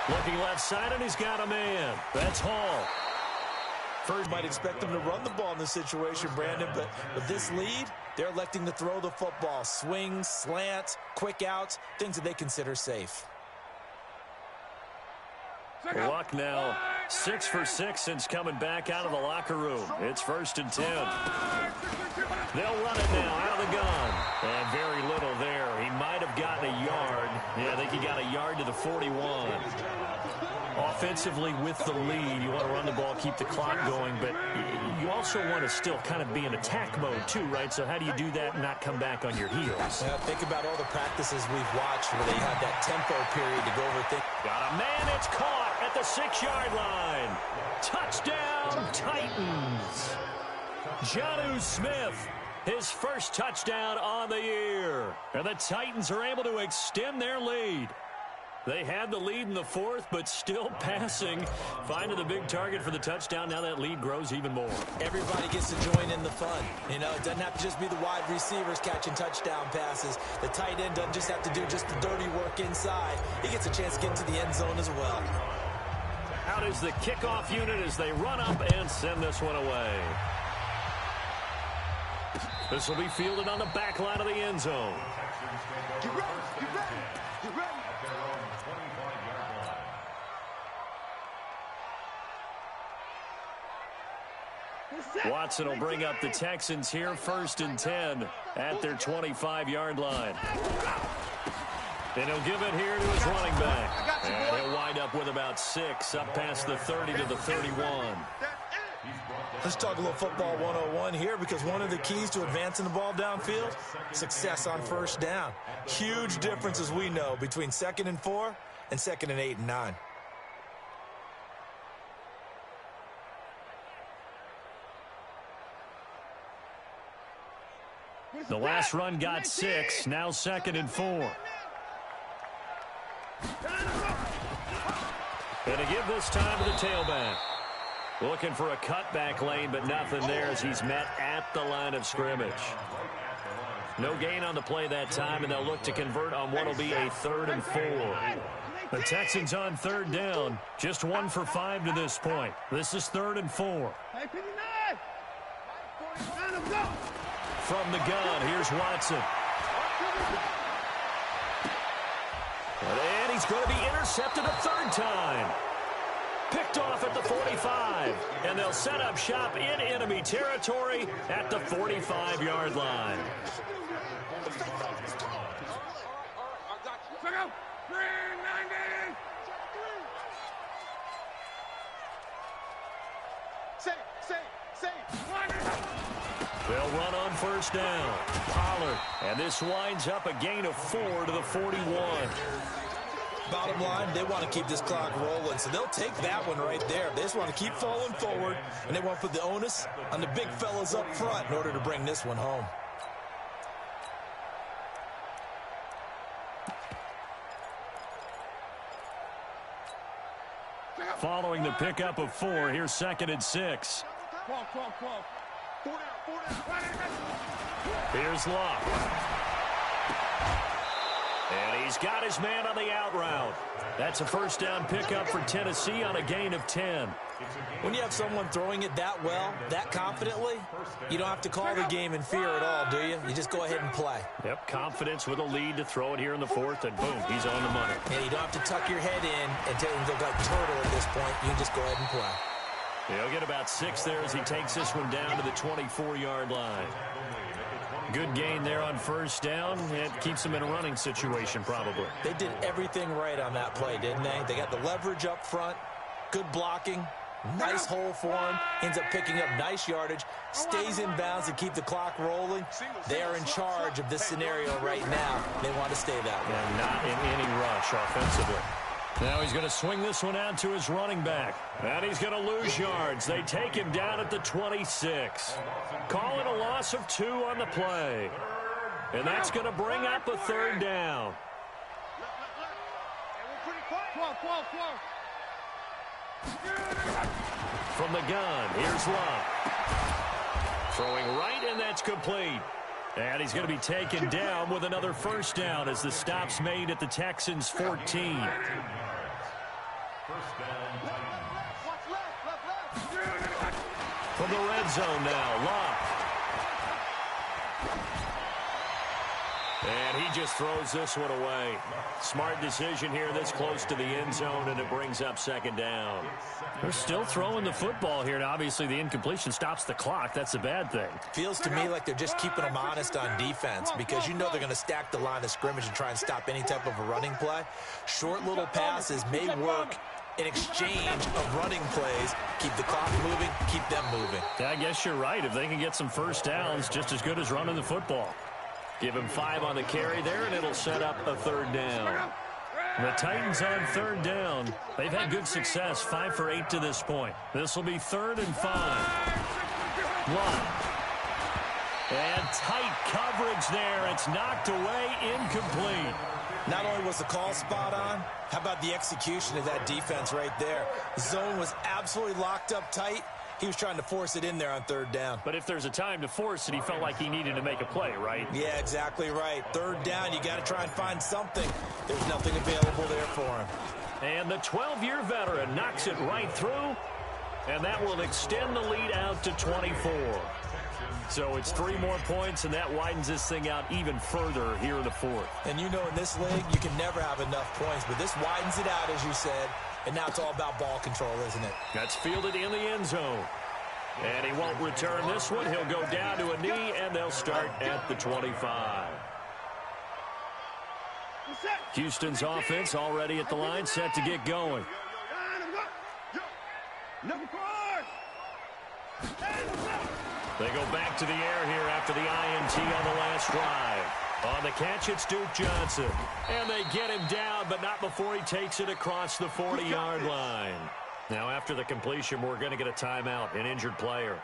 Looking left side, and he's got a man. That's Hall. First, might expect them to run the ball in this situation, Brandon, but with this lead, they're electing to throw the football. Swings, slants, quick outs, things that they consider safe. Luck now 6 for 6 since coming back out of the locker room. It's 1st and 10. They'll run it now out of the gun. And very little there. He might have gotten a yard. Yeah, I think he got a yard to the 41. Offensively with the lead, you want to run the ball, keep the clock going, but you also want to still kind of be in attack mode too, right? So how do you do that and not come back on your heels? Yeah, think about all the practices we've watched where they have that tempo period to go over things. Got a man, it's caught at the 6-yard line. Touchdown, Titans. Jonnu Smith, his first touchdown on the year. And the Titans are able to extend their lead. They had the lead in the 4th, but still passing. Finding the big target for the touchdown. Now that lead grows even more. Everybody gets to join in the fun. You know, it doesn't have to just be the wide receivers catching touchdown passes. The tight end doesn't just have to do just the dirty work inside. He gets a chance to get into the end zone as well. Out is the kickoff unit as they run up and send this one away. This will be fielded on the back line of the end zone. Get ready, get ready, get ready. Watson will bring up the Texans here 1st and 10 at their 25-yard line. And he'll give it here to his running back. And he'll wind up with about 6 up past the 30 to the 31. Let's talk a little football 101 here, because one of the keys to advancing the ball downfield, success on 1st down. Huge difference, as we know, between 2nd and 4 and 2nd and 8 and 9. The last run got 6, now 2nd and 4. And to give this time to the tailback. Looking for a cutback lane, but nothing there as he's met at the line of scrimmage. No gain on the play that time, and they'll look to convert on what will be a 3rd and 4. The Texans on third down. Just 1 for 5 to this point. This is 3rd and 4. From the gun, here's Watson. And he's going to be intercepted a 3rd time. Picked off at the 45. And they'll set up shop in enemy territory at the 45-yard line. They'll run on first down. Pollard. And this winds up a gain of 4 to the 41. Bottom line, they want to keep this clock rolling, so they'll take that one right there. They just want to keep falling forward, and they want to put the onus on the big fellas up front in order to bring this one home. Following the pickup of 4, here's 2nd and 6. Here's Locke. And he's got his man on the out route. That's a first down pickup for Tennessee on a gain of 10. When you have someone throwing it that well, that confidently, you don't have to call the game in fear at all, do you? You just go ahead and play. Yep, confidence with a lead to throw it here in the 4th, and boom, he's on the money. Yeah, you don't have to tuck your head in and look like turtle at this point. You can just go ahead and play. He'll get about 6 there as he takes this one down to the 24-yard line. Good gain there on first down. It keeps them in a running situation, probably. They did everything right on that play, didn't they? They got the leverage up front, good blocking, nice hole for him, ends up picking up nice yardage, stays in bounds to keep the clock rolling. They are in charge of this scenario right now. They want to stay that way. And not in any rush offensively. Now he's going to swing this one out to his running back. And he's going to lose yards. They take him down at the 26. Call it a loss of 2 on the play. And that's going to bring up a 3rd down. From the gun, here's Locke. Throwing right, and that's complete. And he's going to be taken down with another first down as the stop's made at the Texans' 14. From the red zone now, Locke. And he just throws this one away. Smart decision here this close to the end zone, and it brings up 2nd down. They're still throwing the football here, and obviously the incompletion stops the clock. That's a bad thing. Feels to me like they're just keeping them honest on defense because you know they're going to stack the line of scrimmage and try and stop any type of a running play. Short little passes may work in exchange of running plays. Keep the clock moving, keep them moving. Yeah, I guess you're right. If they can get some first downs, just as good as running the football. Give him 5 on the carry there, and it'll set up a 3rd down. The Titans on 3rd down. They've had good success, 5 for 8 to this point. This will be 3rd and 5. Locke. And tight coverage there. It's knocked away, incomplete. Not only was the call spot on, how about the execution of that defense right there? The zone was absolutely locked up tight. He was trying to force it in there on 3rd down. But if there's a time to force it, he felt like he needed to make a play, right? Yeah, exactly right. 3rd down, you got to try and find something. There's nothing available there for him. And the 12-year veteran knocks it right through, and that will extend the lead out to 24. So it's 3 more points, and that widens this thing out even further here in the 4th. And you know in this league, you can never have enough points, but this widens it out, as you said. And now it's all about ball control, isn't it? That's fielded in the end zone. And he won't return this one. He'll go down to a knee, and they'll start at the 25. Houston's offense already at the line, set to get going. They go back to the air here after the INT on the last drive. On the catch, it's Duke Johnson. And they get him down, but not before he takes it across the 40-yard line. Now, after the completion, we're going to get a timeout, an injured player.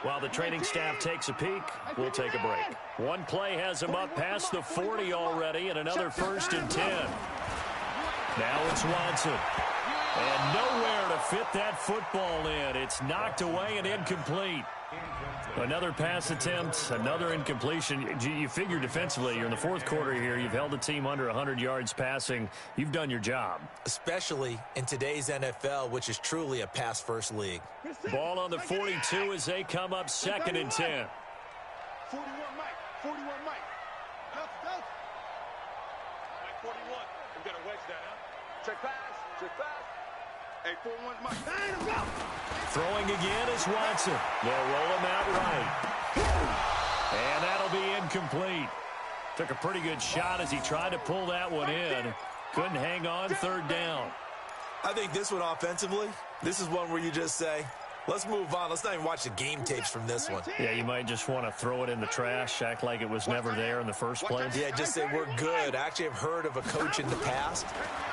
While the training staff takes a peek, we'll take a break. One play has him up past the 40 already, and another 1st and 10. Now it's Watson. And nowhere to fit that football in. It's knocked away and incomplete. Another pass attempt, another incompletion. You figure defensively, you're in the fourth quarter here. You've held the team under 100 yards passing. You've done your job. Especially in today's NFL, which is truly a pass-first league. Ball on the 42 as they come up 2nd and 10. 41 Mike. 41 Mike. Mike 41. We've got to wedge that, huh? Check pass. Check pass. Hey, 41 Mike. Throwing again is Watson. They'll roll him out right. And that'll be incomplete. Took a pretty good shot as he tried to pull that one in. Couldn't hang on, 3rd down. I think this one offensively, this is one where you just say, let's move on. Let's not even watch the game tapes from this one. Yeah, you might just want to throw it in the trash, act like it was never there in the first place. Yeah, just say we're good. I actually have heard of a coach in the past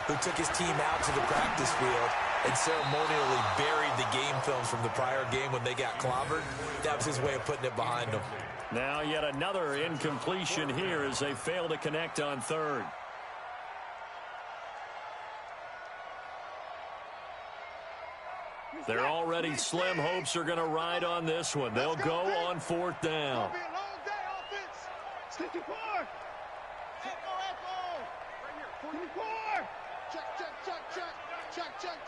who took his team out to the practice field and ceremonially buried the game films from the prior game when they got clobbered. That was his way of putting it behind them. Now yet another incompletion here as they fail to connect on 3rd. They're already slim hopes are going to ride on this one. They'll go on 4th down.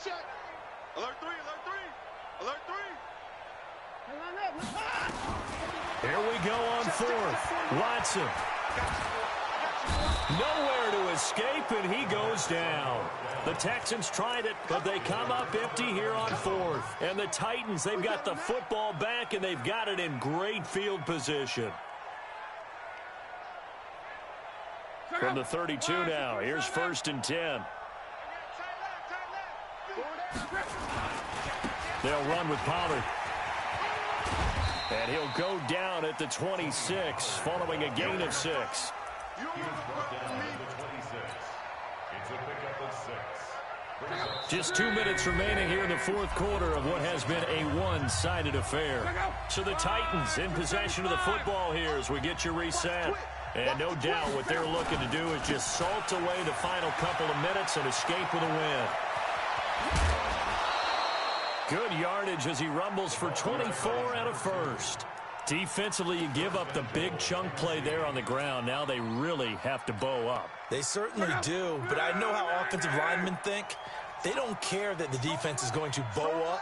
Check. Alert 3. Alert 3. Here we go on 4th. Watson. Nowhere to escape, and he goes down. The Texans tried it, but they come up empty here on 4th. And the Titans, they've got the football back, and they've got it in great field position. From the 32 now, here's 1st and 10. They'll run with Pollard. And he'll go down at the 26, following a gain of 6. Just 2 minutes remaining here in the fourth quarter of what has been a one-sided affair. So the Titans in possession of the football here as we get you reset. And no doubt what they're looking to do is just salt away the final couple of minutes and escape with a win. Good yardage as he rumbles for 24 and a first. Defensively, you give up the big chunk play there on the ground. Now they really have to bow up. They certainly do, but I know how offensive linemen think. They don't care that the defense is going to bow up.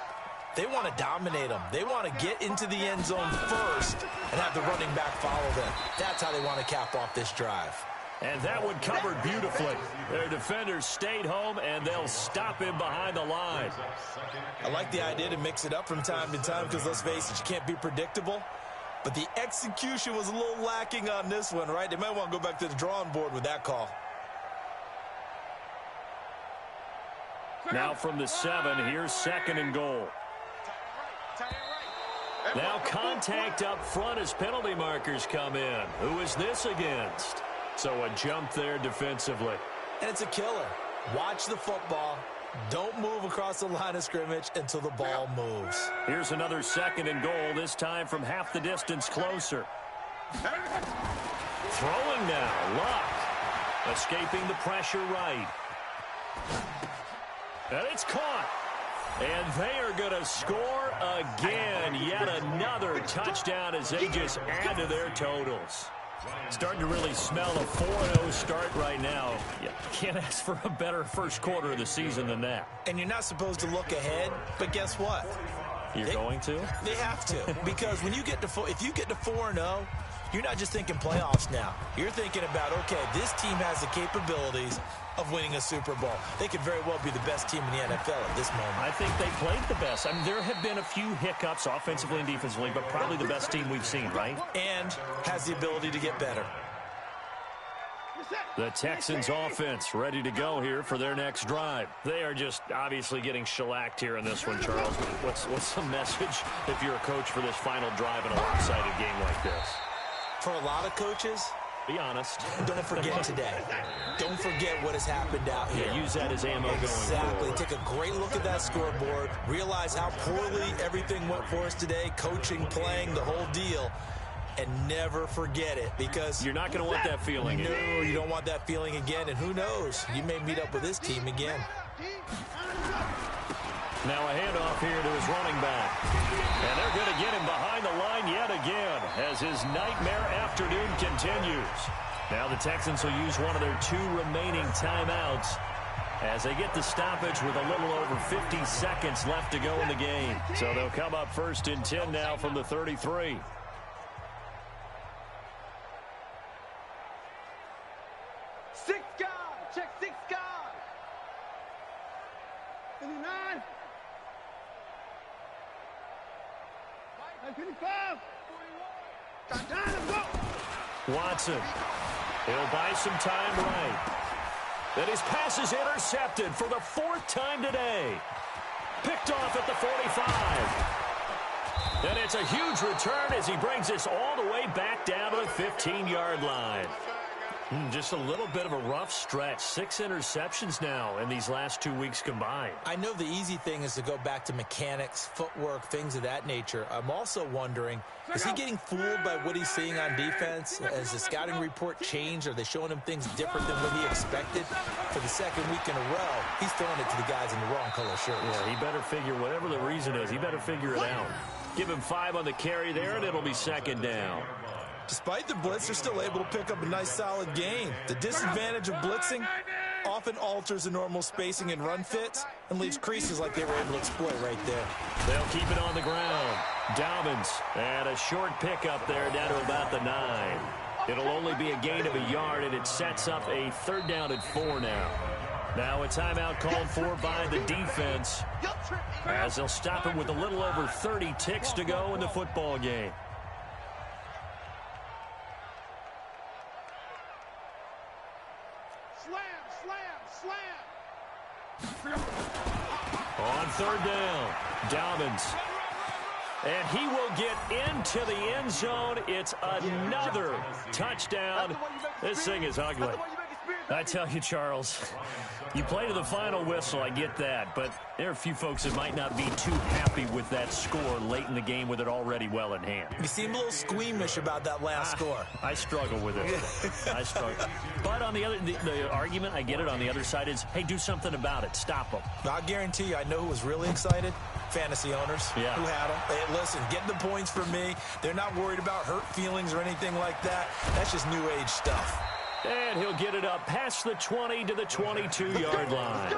They want to dominate them. They want to get into the end zone first and have the running back follow them. That's how they want to cap off this drive. And that one covered beautifully. Their defenders stayed home, and they'll stop him behind the line. I like the idea to mix it up from time to time because, let's face it, you can't be predictable. But the execution was a little lacking on this one, right? They might want to go back to the drawing board with that call. Now from the 7, here's 2nd and goal. Now contact up front as penalty markers come in. Who is this against? So a jump there defensively. And it's a killer. Watch the football. Don't move across the line of scrimmage until the ball moves. Here's another 2nd and goal, this time from half the distance closer. Throwing now, Luck. Escaping the pressure right. And it's caught. And they are going to score again. Yet another touchdown as they just add to their totals. Starting to really smell a 4-0 start right now. You can't ask for a better first quarter of the season than that. And you're not supposed to look ahead, but guess what? You're going to? They have to. Because when you get to if you get to 4-0, you're not just thinking playoffs now. You're thinking about, okay, this team has the capabilities of winning a Super Bowl. They could very well be the best team in the NFL at this moment. I think they played the best. I mean, there have been a few hiccups offensively and defensively, but probably the best team we've seen, right? And has the ability to get better. The Texans offense ready to go here for their next drive. They are just obviously getting shellacked here in this one, Charles. What's the message if you're a coach for this final drive in a lopsided game like this? For a lot of coaches, be honest. Don't forget today. Don't forget what has happened out here. Yeah, use that as ammo going forward. Exactly. Take a great look at that scoreboard. Realize how poorly everything went for us today. Coaching, playing, the whole deal. And never forget it, because you're not going to want that feeling again. No, you don't want that feeling again. And who knows? You may meet up with this team again. Now a handoff here to his running back. And they're going to get him behind the line yet again as his nightmare afternoon continues. Now the Texans will use one of their 2 remaining timeouts as they get the stoppage with a little over 50 seconds left to go in the game. So they'll come up 1st and 10 now from the 33. Check 6 guard. 59. 55. Got time to go. Watson. He'll buy some time right. Then his pass is intercepted for the 4th time today. Picked off at the 45. And it's a huge return as he brings us all the way back down to the 15-yard line. Just a little bit of a rough stretch. 6 interceptions now in these last 2 weeks combined. I know the easy thing is to go back to mechanics, footwork, things of that nature. I'm also wondering, is he getting fooled by what he's seeing on defense? Has the scouting report changed? Are they showing him things different than what he expected? For the 2nd week in a row, he's throwing it to the guys in the wrong color shirts. Yeah, he better figure, whatever the reason is, he better figure it out. Give him 5 on the carry there, and it'll be 2nd down. Despite the blitz, they're still able to pick up a nice, solid gain. The disadvantage of blitzing often alters the normal spacing and run fits and leaves creases like they were able to exploit right there. They'll keep it on the ground. Dobbins, and a short pickup there down to about the 9. It'll only be a gain of a yard, and it sets up a 3rd down and 4 now. Now a timeout called for by the defense as they'll stop him with a little over 30 ticks to go in the football game. On 3rd down, Dobbins. And he will get into the end zone. It's another touchdown. This thing is ugly. I tell you, Charles, you play to the final whistle, I get that, but there are a few folks that might not be too happy with that score late in the game with it already well in hand. You seem a little squeamish about that last score. I struggle with it. I struggle. But on the other, the argument, I get it, on the other side is, hey, do something about it. Stop them. I'll guarantee you, I know who was really excited. Fantasy owners who had them. Hey, listen, getting the points for me. They're not worried about hurt feelings or anything like that. That's just new age stuff. And he'll get it up past the 20 to the 22-yard line.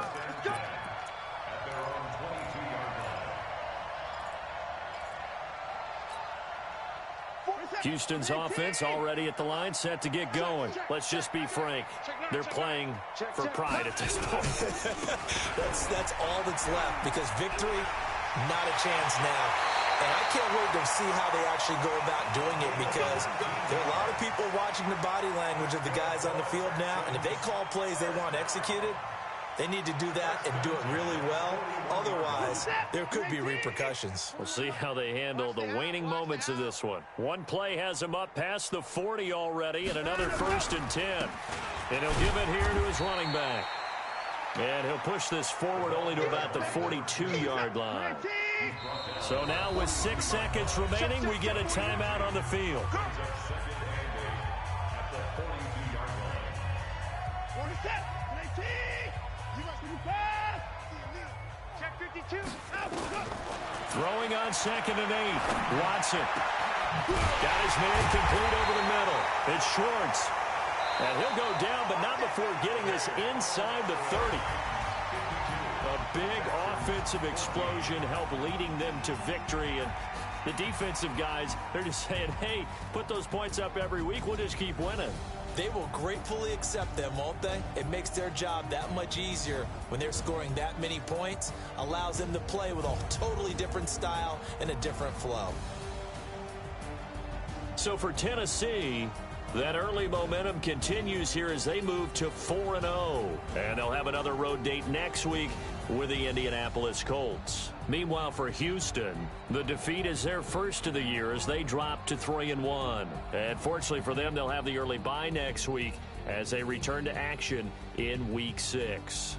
Houston's offense already at the line, set to get going. Let's just be frank. They're playing for pride at this point. That's all that's left, because victory, not a chance now. And I can't wait to see how they actually go about doing it, because there are a lot of people watching the body language of the guys on the field now, and if they call plays they want executed, they need to do that and do it really well. Otherwise, there could be repercussions. We'll see how they handle the waning moments of this one. One play has him up past the 40 already, and another 1st and 10. And he'll give it here to his running back. And he'll push this forward only to about the 42-yard line. So now with 6 seconds remaining, we get a timeout on the field. Throwing on 2nd and 8. Watson. Got his man complete over the middle. It's Schwartz. And he'll go down, but not before getting this inside the 30. A big offensive explosion helped leading them to victory. And the defensive guys, they're just saying, hey, put those points up every week. We'll just keep winning. They will gratefully accept them, won't they? It makes their job that much easier when they're scoring that many points. Allows them to play with a totally different style and a different flow. So for Tennessee, that early momentum continues here as they move to 4-0. And they'll have another road date next week with the Indianapolis Colts. Meanwhile, for Houston, the defeat is their first of the year as they drop to 3-1. And fortunately for them, they'll have the early bye next week as they return to action in Week 6.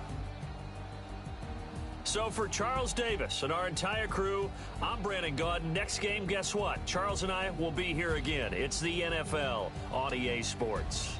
So for Charles Davis and our entire crew, I'm Brandon Gaudin. Next game, guess what? Charles and I will be here again. It's the NFL on EA Sports.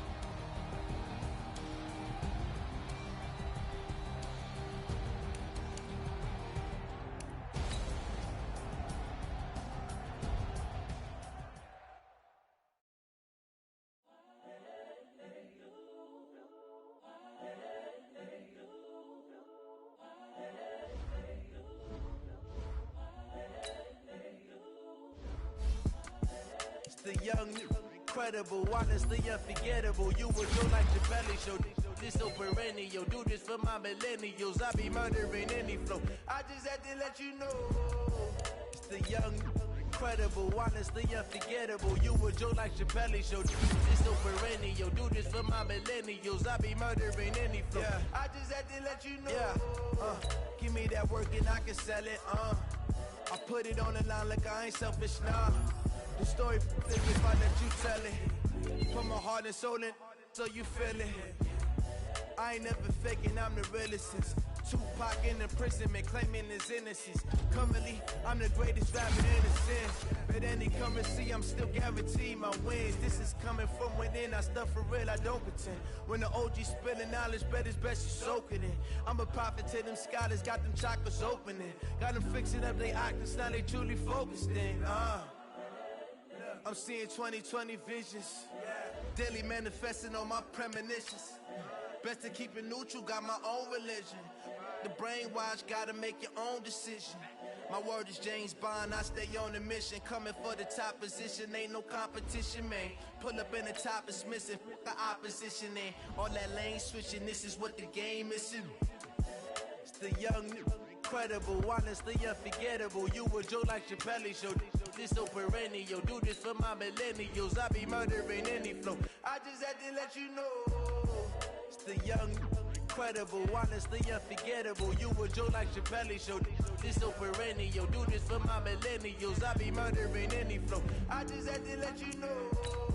the young, incredible, honestly unforgettable. You were Joe like your belly show. This so perennial, do this for my millennials. I be murdering any flow. I just had to let you know. It's the young, incredible, honestly unforgettable. You were Joe like your belly show. This so perennial, do this for my millennials. I be murdering any flow. Yeah. I just had to let you know. Yeah. Give me that work and I can sell it. I put it on the line like I ain't selfish, nah. The story if I let you tell it. Put my heart and soul in so you feel it. I ain't never faking, I'm the realest since Tupac in imprisonment, claiming his innocence. Currently, I'm the greatest rapper in a sense. But any come and see, I'm still guaranteed my wins. This is coming from within, I stuff for real, I don't pretend. When the OG spilling knowledge, bet it's best you soak it in. I'm a prophet to them scholars, got them chakras opening. Got them fixing up they octaves, now they truly focused in. I'm seeing 2020 visions. Daily manifesting on my premonitions. Best to keep it neutral, got my own religion. The brainwash, gotta make your own decision. My word is James Bond, I stay on a mission. Coming for the top position, ain't no competition, man. Pull up in the top, it's missing, the opposition ain't. All that lane switching, this is what the game is. It's the young, incredible, honestly unforgettable. You were Joe like your belly show. This so perennial, do this for my millennials. I be murdering any flow. I just had to let you know. It's the young, incredible, honestly unforgettable. You were Joe like your belly show. This so perennial, do this for my millennials. I be murdering any flow. I just had to let you know.